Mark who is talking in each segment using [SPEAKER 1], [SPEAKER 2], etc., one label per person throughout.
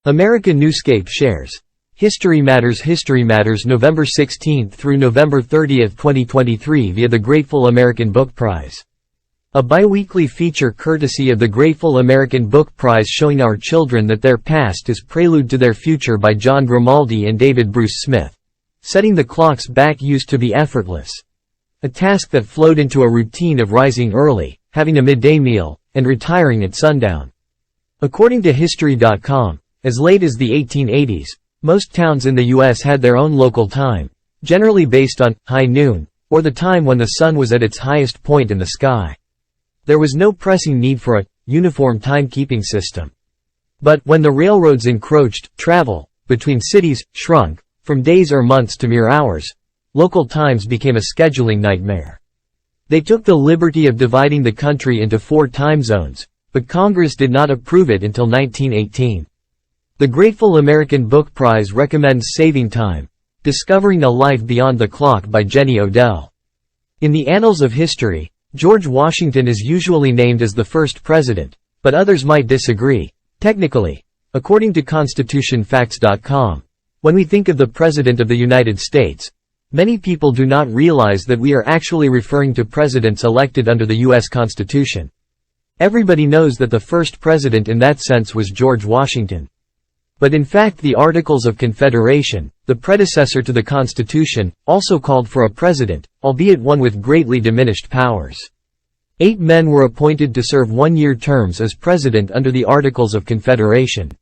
[SPEAKER 1] American Newscape shares History Matters November 16 through November 30, 2023 via the Grateful American Book Prize. A bi-weekly feature courtesy of the Grateful American Book Prize showing our children that their past is prelude to their future by John Grimaldi and David Bruce Smith. Setting the clocks back used to be effortless. A task that flowed into a routine of rising early, having a midday meal, and retiring at sundown. According to History.com, as late as the 1880s, most towns in the U.S. had their own local time, generally based on high noon, or the time when the sun was at its highest point in the sky. There was no pressing need for a uniform timekeeping system. But when the railroads encroached, travel between cities shrunk from days or months to mere hours. Local times became a scheduling nightmare. They took the liberty of dividing the country into 4 time zones, but Congress did not approve it until 1918. The Grateful American Book Prize recommends Saving Time, Discovering a Life Beyond the Clock by Jenny Odell. In the annals of history, George Washington is usually named as the first president, but others might disagree. Technically, according to ConstitutionFacts.com, when we think of the President of the United States, many people do not realize that we are actually referring to presidents elected under the U.S. Constitution. Everybody knows that the first president in that sense was George Washington. But in fact the Articles of Confederation, the predecessor to the Constitution, also called for a president, albeit one with greatly diminished powers. 8 men were appointed to serve 1-year terms as president under the Articles of Confederation.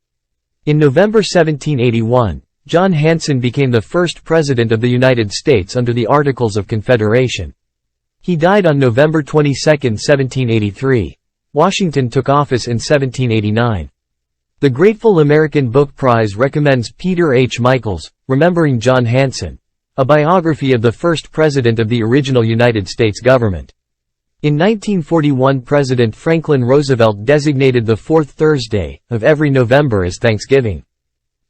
[SPEAKER 1] In November 1781, John Hanson became the first president of the United States under the Articles of Confederation. He died on November 22, 1783. Washington took office in 1789. The Grateful American Book Prize recommends Peter H. Michaels, Remembering John Hanson, a biography of the first president of the original United States government. In 1941, President Franklin Roosevelt designated the 4th Thursday of every November as Thanksgiving.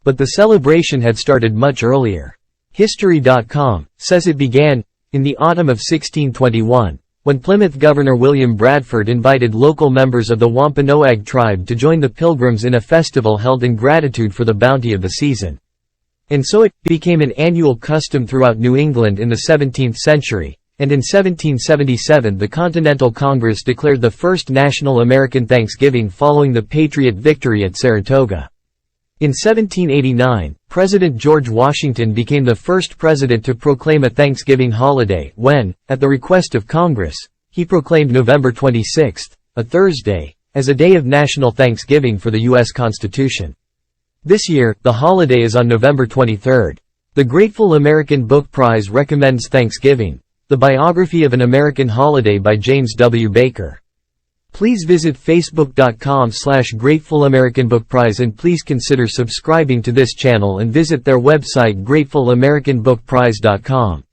[SPEAKER 1] But the celebration had started much earlier. History.com says it began in the autumn of 1621. When Plymouth Governor William Bradford invited local members of the Wampanoag tribe to join the Pilgrims in a festival held in gratitude for the bounty of the season. And so it became an annual custom throughout New England in the 17th century, and in 1777 the Continental Congress declared the first national American Thanksgiving following the Patriot victory at Saratoga. In 1789, President George Washington became the first president to proclaim a Thanksgiving holiday when, at the request of Congress, he proclaimed November 26, a Thursday, as a day of national thanksgiving for the U.S. Constitution. This year, the holiday is on November 23. The Grateful American Book Prize recommends Thanksgiving, the biography of an American holiday by James W. Baker. Please visit facebook.com/Grateful American Book Prize and please consider subscribing to this channel and visit their website grateful-american-book-prize.com.